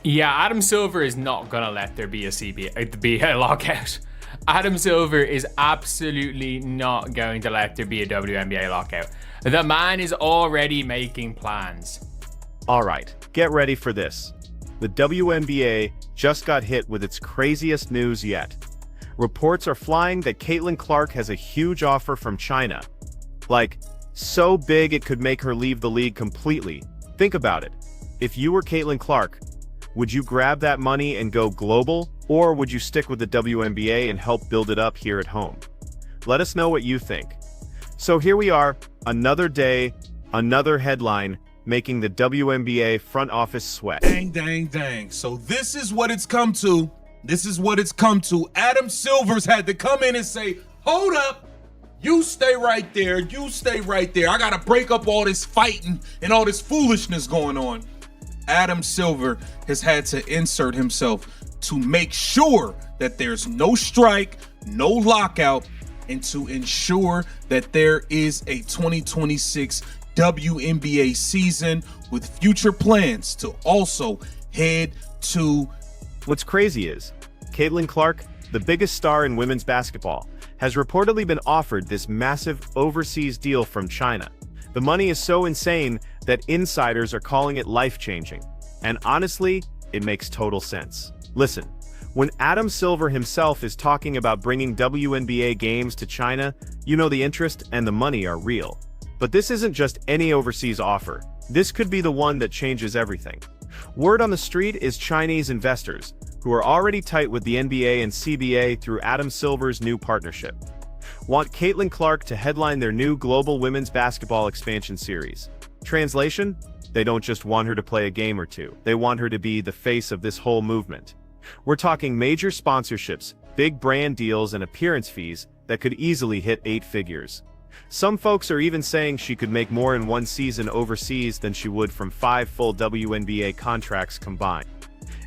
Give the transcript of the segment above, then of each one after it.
Yeah, Adam Silver is not gonna let there be a lockout. Adam Silver is absolutely not going to let there be a WNBA lockout. The man is already making plans. All right, get ready for this. The WNBA just got hit with its craziest news yet. Reports are flying that Caitlin Clark has a huge offer from China. Like, so big it could make her leave the league completely. Think about it. If you were Caitlin Clark, would you grab that money and go global, or would you stick with the WNBA and help build it up here at home? Let us know what you think. So here we are, another day, another headline, making the WNBA front office sweat. Dang, dang, dang. So this is what it's come to. This is what it's come to. Adam Silver's had to come in and say, hold up. You stay right there. You stay right there. I got to break up all this fighting and all this foolishness going on. Adam Silver has had to insert himself to make sure that there's no strike, no lockout, and to ensure that there is a 2026 WNBA season with future plans to also head to. What's crazy is, Caitlin Clark, the biggest star in women's basketball, has reportedly been offered this massive overseas deal from China. The money is so insane that insiders are calling it life-changing. And honestly, it makes total sense. Listen, when Adam Silver himself is talking about bringing WNBA games to China, you know the interest and the money are real. But this isn't just any overseas offer. This could be the one that changes everything. Word on the street is Chinese investors, who are already tight with the NBA and CBA through Adam Silver's new partnership, want Caitlin Clark to headline their new global women's basketball expansion series. Translation? They don't just want her to play a game or two. They want her to be the face of this whole movement. We're talking major sponsorships, big brand deals, and appearance fees that could easily hit 8 figures. Some folks are even saying she could make more in one season overseas than she would from 5 full WNBA contracts combined.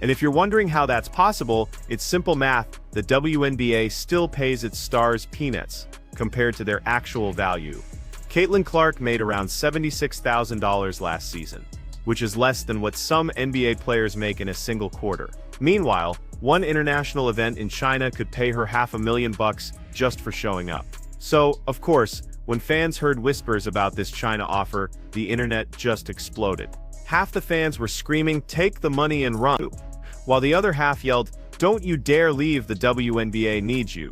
And if you're wondering how that's possible, it's simple math. The WNBA still pays its stars peanuts compared to their actual value. Caitlin Clark made around $76,000 last season, which is less than what some NBA players make in a single quarter. Meanwhile, one international event in China could pay her $500,000 just for showing up. So, of course, when fans heard whispers about this China offer, the internet just exploded. Half the fans were screaming, "Take the money and run," while the other half yelled, "Don't you dare leave, the WNBA needs you."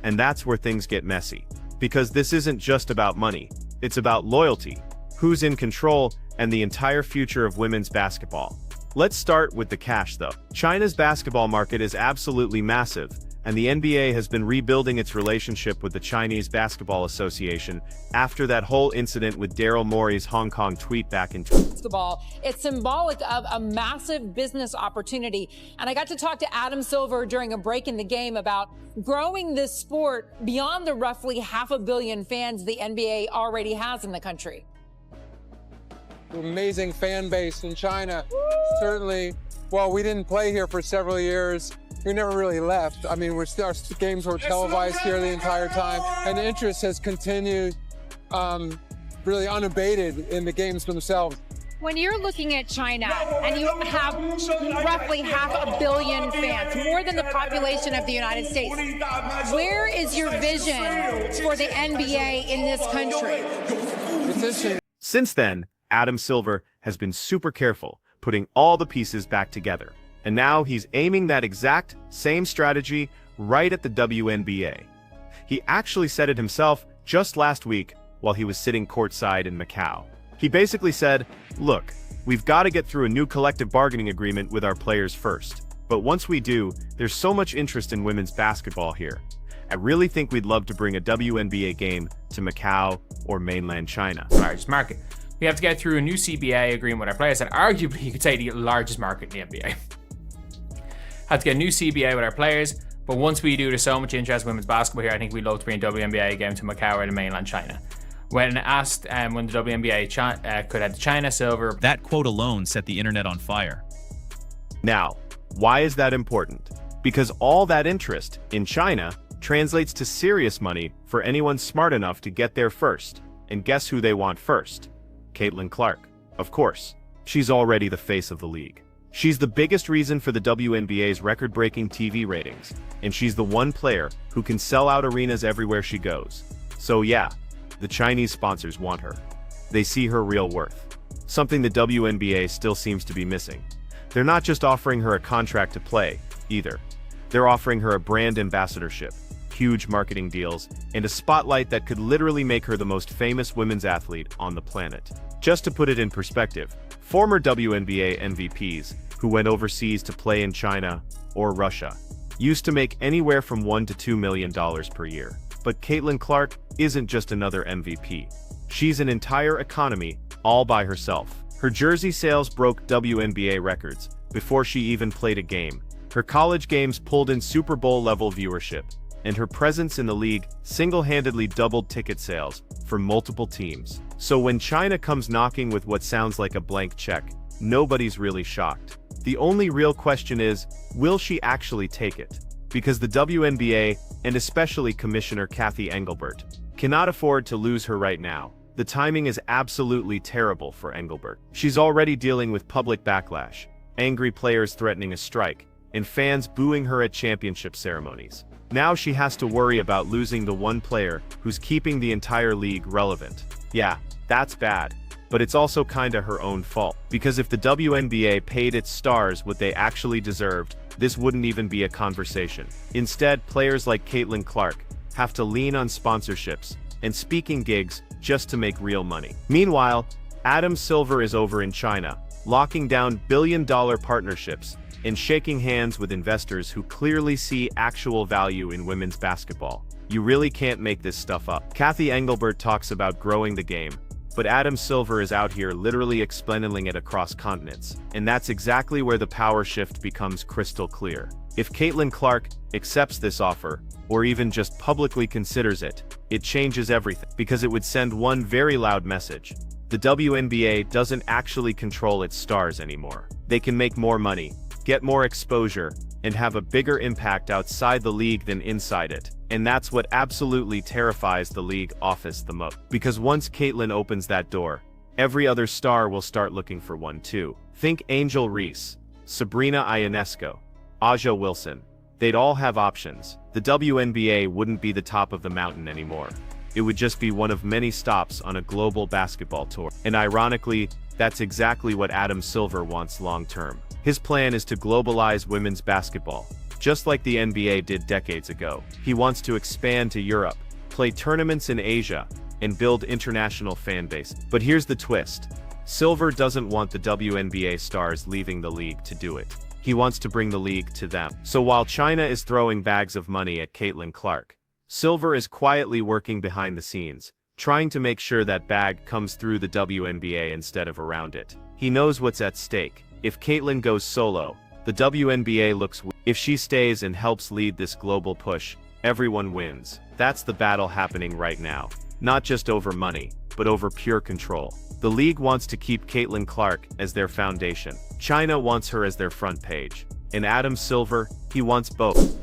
And that's where things get messy. Because this isn't just about money, it's about loyalty, who's in control, and the entire future of women's basketball. Let's start with the cash though. China's basketball market is absolutely massive, and the NBA has been rebuilding its relationship with the Chinese Basketball Association after that whole incident with Daryl Morey's Hong Kong tweet back in basketball. It's symbolic of a massive business opportunity. And I got to talk to Adam Silver during a break in the game about growing this sport beyond the roughly 500 million fans the NBA already has in the country. Amazing fan base in China. Certainly, well, we didn't play here for several years. We never really left. I mean, our games were televised here the entire time, and the interest has continued really unabated in the games themselves. When you're looking at China and you have roughly 500 million fans, more than the population of the United States, where is your vision for the NBA in this country? Since then, Adam Silver has been super careful, putting all the pieces back together. And now he's aiming that exact same strategy right at the WNBA. He actually said it himself just last week while he was sitting courtside in Macau. He basically said, "Look, we've got to get through a new collective bargaining agreement with our players first. But once we do, there's so much interest in women's basketball here. I really think we'd love to bring a WNBA game to Macau or mainland China." Largest market. We have to get through a new CBA agreement with our players, and arguably you could say the largest market in the NBA. Had to get a new CBA with our players, but once we do, there's so much interest in women's basketball here, I think we'd love to bring a WNBA game to Macau or to mainland China. When asked when the WNBA could head to China, Silver... That quote alone set the internet on fire. Now, why is that important? Because all that interest in China translates to serious money for anyone smart enough to get there first. And guess who they want first? Caitlin Clark. Of course. She's already the face of the league. She's the biggest reason for the WNBA's record-breaking TV ratings, and she's the one player who can sell out arenas everywhere she goes. So yeah, the Chinese sponsors want her. They see her real worth. Something the WNBA still seems to be missing. They're not just offering her a contract to play, either. They're offering her a brand ambassadorship, huge marketing deals, and a spotlight that could literally make her the most famous women's athlete on the planet. Just to put it in perspective, former WNBA MVPs who went overseas to play in China or Russia used to make anywhere from $1 to $2 million per year. But Caitlin Clark isn't just another MVP. She's an entire economy all by herself. Her jersey sales broke WNBA records before she even played a game. Her college games pulled in Super Bowl-level viewership, and her presence in the league single-handedly doubled ticket sales for multiple teams. So when China comes knocking with what sounds like a blank check, nobody's really shocked. The only real question is, will she actually take it? Because the WNBA, and especially Commissioner Cathy Engelbert, cannot afford to lose her right now. The timing is absolutely terrible for Engelbert. She's already dealing with public backlash, angry players threatening a strike, and fans booing her at championship ceremonies. Now she has to worry about losing the one player who's keeping the entire league relevant. Yeah, that's bad. But it's also kinda her own fault. Because if the WNBA paid its stars what they actually deserved, this wouldn't even be a conversation. Instead, players like Caitlin Clark have to lean on sponsorships and speaking gigs just to make real money. Meanwhile, Adam Silver is over in China, locking down billion-dollar partnerships and shaking hands with investors who clearly see actual value in women's basketball. You really can't make this stuff up. Cathy Engelbert talks about growing the game, but Adam Silver is out here literally explaining it across continents. And that's exactly where the power shift becomes crystal clear. If Caitlin Clark accepts this offer, or even just publicly considers it, it changes everything, because it would send one very loud message. The WNBA doesn't actually control its stars anymore. They can make more money, get more exposure, and have a bigger impact outside the league than inside it. And that's what absolutely terrifies the league office the most. Because once Caitlin opens that door, every other star will start looking for one too. Think Angel Reese, Sabrina Ionesco, Aja Wilson. They'd all have options. The WNBA wouldn't be the top of the mountain anymore. It would just be one of many stops on a global basketball tour. And ironically, that's exactly what Adam Silver wants long-term. His plan is to globalize women's basketball, just like the NBA did decades ago. He wants to expand to Europe, play tournaments in Asia, and build international fan base. But here's the twist. Silver doesn't want the WNBA stars leaving the league to do it. He wants to bring the league to them. So while China is throwing bags of money at Caitlin Clark, Silver is quietly working behind the scenes, trying to make sure that bag comes through the WNBA instead of around it. He knows what's at stake. If Caitlin goes solo, the WNBA looks weak. If she stays and helps lead this global push, everyone wins. That's the battle happening right now. Not just over money, but over pure control. The league wants to keep Caitlin Clark as their foundation. China wants her as their front page. And Adam Silver, he wants both.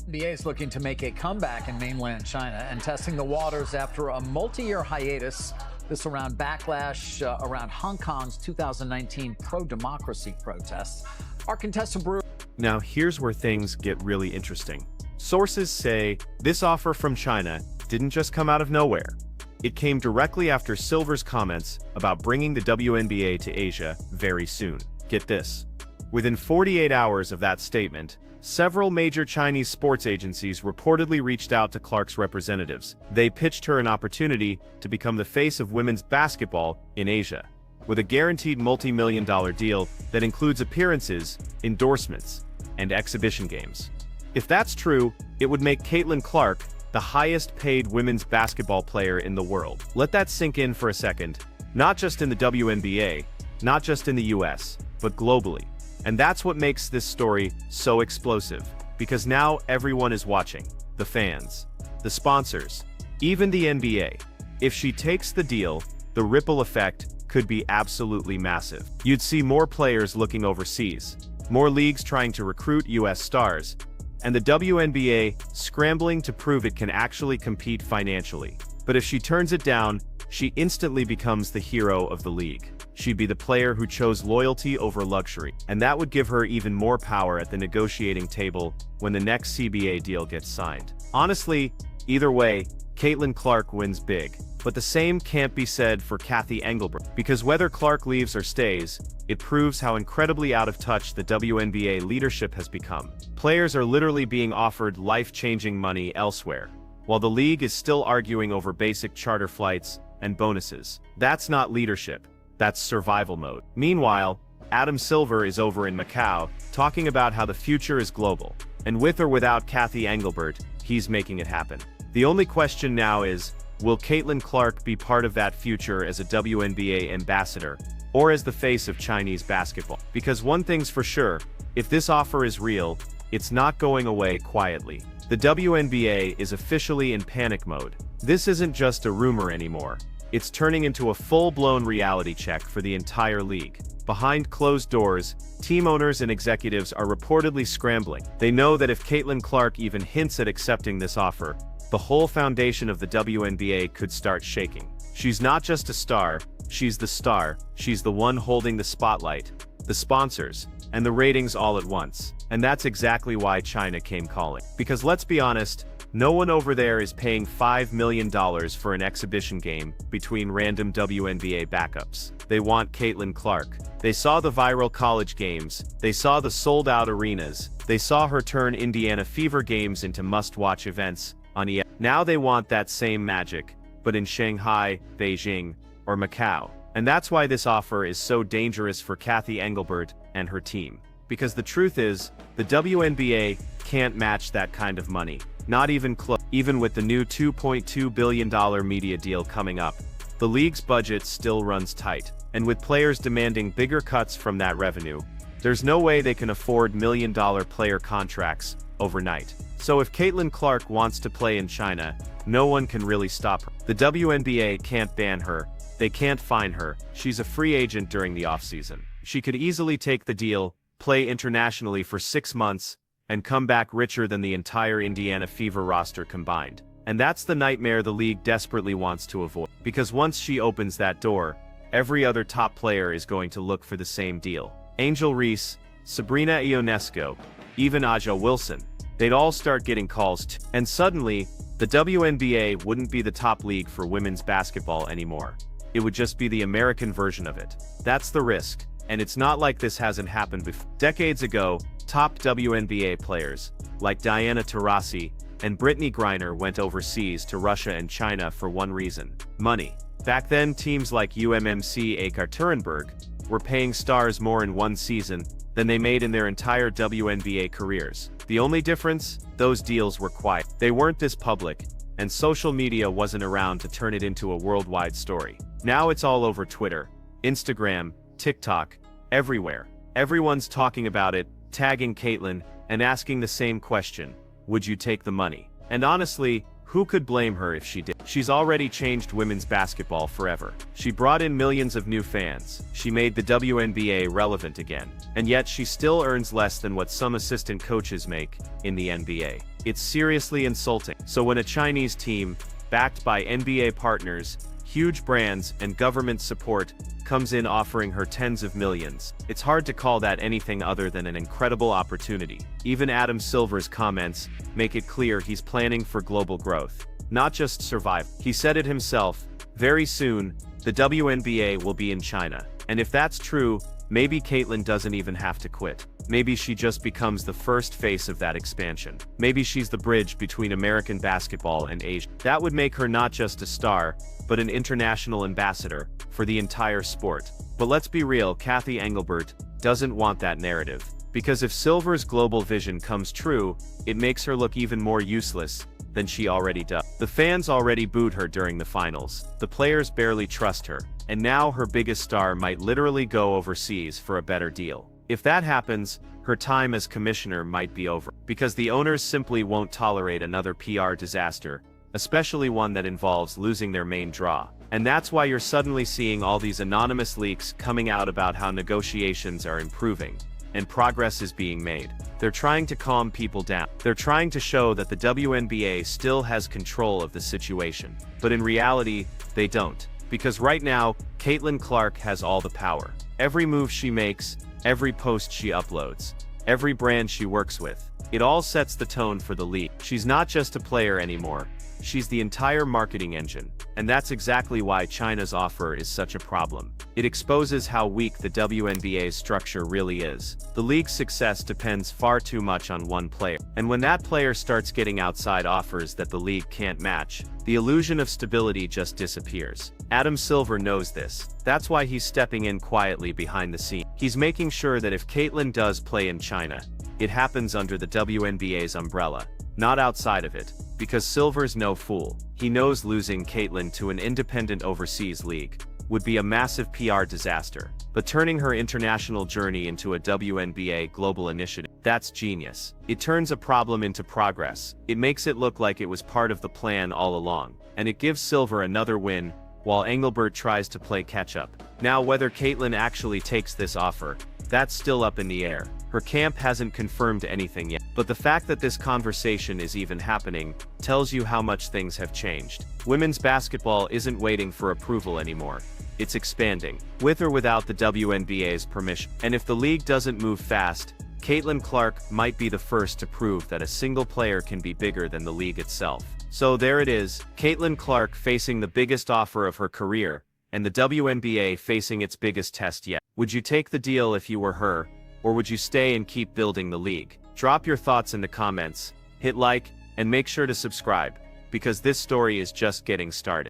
NBA is looking to make a comeback in mainland China and testing the waters after a multi-year hiatus. This around backlash around Hong Kong's 2019 pro-democracy protests. Our contestant brewer. Now here's where things get really interesting. Sources say this offer from China didn't just come out of nowhere. It came directly after Silver's comments about bringing the WNBA to Asia very soon. Get this. Within 48 hours of that statement, several major Chinese sports agencies reportedly reached out to Clark's representatives. They pitched her an opportunity to become the face of women's basketball in Asia, with a guaranteed multi-million-dollar deal that includes appearances, endorsements, and exhibition games. If that's true, it would make Caitlin Clark the highest-paid women's basketball player in the world. Let that sink in for a second. Not just in the WNBA, not just in the US, but globally. And that's what makes this story so explosive, because now everyone is watching. The fans, the sponsors, even the NBA. If she takes the deal, the ripple effect could be absolutely massive. You'd see more players looking overseas, more leagues trying to recruit US stars, and the WNBA scrambling to prove it can actually compete financially. But if she turns it down, she instantly becomes the hero of the league. she'd be the player who chose loyalty over luxury. And that would give her even more power at the negotiating table when the next CBA deal gets signed. Honestly, either way, Caitlin Clark wins big. But the same can't be said for Cathy Engelbert, because whether Clark leaves or stays, it proves how incredibly out of touch the WNBA leadership has become. Players are literally being offered life-changing money elsewhere, while the league is still arguing over basic charter flights and bonuses. That's not leadership, that's survival mode. Meanwhile, Adam Silver is over in Macau, talking about how the future is global. And with or without Cathy Engelbert, he's making it happen. The only question now is, will Caitlin Clark be part of that future as a WNBA ambassador, or as the face of Chinese basketball? Because one thing's for sure, if this offer is real, it's not going away quietly. The WNBA is officially in panic mode. This isn't just a rumor anymore. It's turning into a full-blown reality check for the entire league. Behind closed doors, team owners and executives are reportedly scrambling. They know that if Caitlin Clark even hints at accepting this offer, the whole foundation of the WNBA could start shaking. She's not just a star, she's the star. She's the one holding the spotlight, the sponsors, and the ratings all at once. And that's exactly why China came calling. Because let's be honest, no one over there is paying $5 million for an exhibition game between random WNBA backups. They want Caitlin Clark. They saw the viral college games, they saw the sold-out arenas, they saw her turn Indiana Fever games into must-watch events on ESPN. Now they want that same magic, but in Shanghai, Beijing, or Macau. And that's why this offer is so dangerous for Cathy Engelbert and her team. Because the truth is, the WNBA can't match that kind of money. Not even close. Even with the new $2.2 billion media deal coming up, the league's budget still runs tight. And with players demanding bigger cuts from that revenue, there's no way they can afford million-dollar player contracts overnight. So if Caitlin Clark wants to play in China, no one can really stop her. The WNBA can't ban her. They can't fine her. She's a free agent during the offseason. She could easily take the deal, play internationally for 6 months, and come back richer than the entire Indiana Fever roster combined. And that's the nightmare the league desperately wants to avoid. Because once she opens that door, every other top player is going to look for the same deal. Angel Reese, Sabrina Ionesco, even Aja Wilson. They'd all start getting calls too. And suddenly, the WNBA wouldn't be the top league for women's basketball anymore. It would just be the American version of it. That's the risk. And it's not like this hasn't happened before. Decades ago, top WNBA players, like Diana Taurasi and Brittany Griner, went overseas to Russia and China for one reason: money. Back then, teams like UMMC Ekaterinburg were paying stars more in one season than they made in their entire WNBA careers. The only difference? Those deals were quiet. They weren't this public, and social media wasn't around to turn it into a worldwide story. Now it's all over Twitter, Instagram, TikTok, everywhere. Everyone's talking about it, tagging Caitlin, and asking the same question: would you take the money? And honestly, who could blame her if she did? She's already changed women's basketball forever. She brought in millions of new fans. She made the WNBA relevant again. And yet she still earns less than what some assistant coaches make in the NBA. It's seriously insulting. So when a Chinese team, backed by NBA partners, huge brands, and government support, comes in offering her tens of millions, it's hard to call that anything other than an incredible opportunity. Even Adam Silver's comments make it clear he's planning for global growth, not just survival. He said it himself: very soon, the WNBA will be in China. And if that's true, maybe Caitlin doesn't even have to quit. Maybe she just becomes the first face of that expansion. Maybe she's the bridge between American basketball and Asia. That would make her not just a star, but an international ambassador for the entire sport. But let's be real, Cathy Engelbert doesn't want that narrative. Because if Silver's global vision comes true, it makes her look even more useless than she already does. The fans already booed her during the finals. The players barely trust her. And now her biggest star might literally go overseas for a better deal. If that happens, her time as commissioner might be over. Because the owners simply won't tolerate another PR disaster, especially one that involves losing their main draw. And that's why you're suddenly seeing all these anonymous leaks coming out about how negotiations are improving, and progress is being made. They're trying to calm people down. They're trying to show that the WNBA still has control of the situation. But in reality, they don't. Because right now, Caitlin Clark has all the power. Every move she makes, every post she uploads, every brand she works with, it all sets the tone for the league. She's not just a player anymore, she's the entire marketing engine. And that's exactly why China's offer is such a problem. It exposes how weak the WNBA's structure really is. The league's success depends far too much on one player. And when that player starts getting outside offers that the league can't match, the illusion of stability just disappears. Adam Silver knows this. That's why he's stepping in quietly behind the scenes. He's making sure that if Caitlin does play in China, it happens under the WNBA's umbrella, not outside of it. Because Silver's no fool. He knows losing Caitlin to an independent overseas league would be a massive PR disaster. But turning her international journey into a WNBA global initiative, that's genius. It turns a problem into progress. It makes it look like it was part of the plan all along. And it gives Silver another win, while Engelbert tries to play catch-up. Now, whether Caitlin actually takes this offer, that's still up in the air. Her camp hasn't confirmed anything yet. But the fact that this conversation is even happening tells you how much things have changed. Women's basketball isn't waiting for approval anymore. It's expanding, with or without the WNBA's permission. And if the league doesn't move fast, Caitlin Clark might be the first to prove that a single player can be bigger than the league itself. So there it is, Caitlin Clark facing the biggest offer of her career, and the WNBA facing its biggest test yet. Would you take the deal if you were her, or would you stay and keep building the league? Drop your thoughts in the comments, hit like, and make sure to subscribe, because this story is just getting started.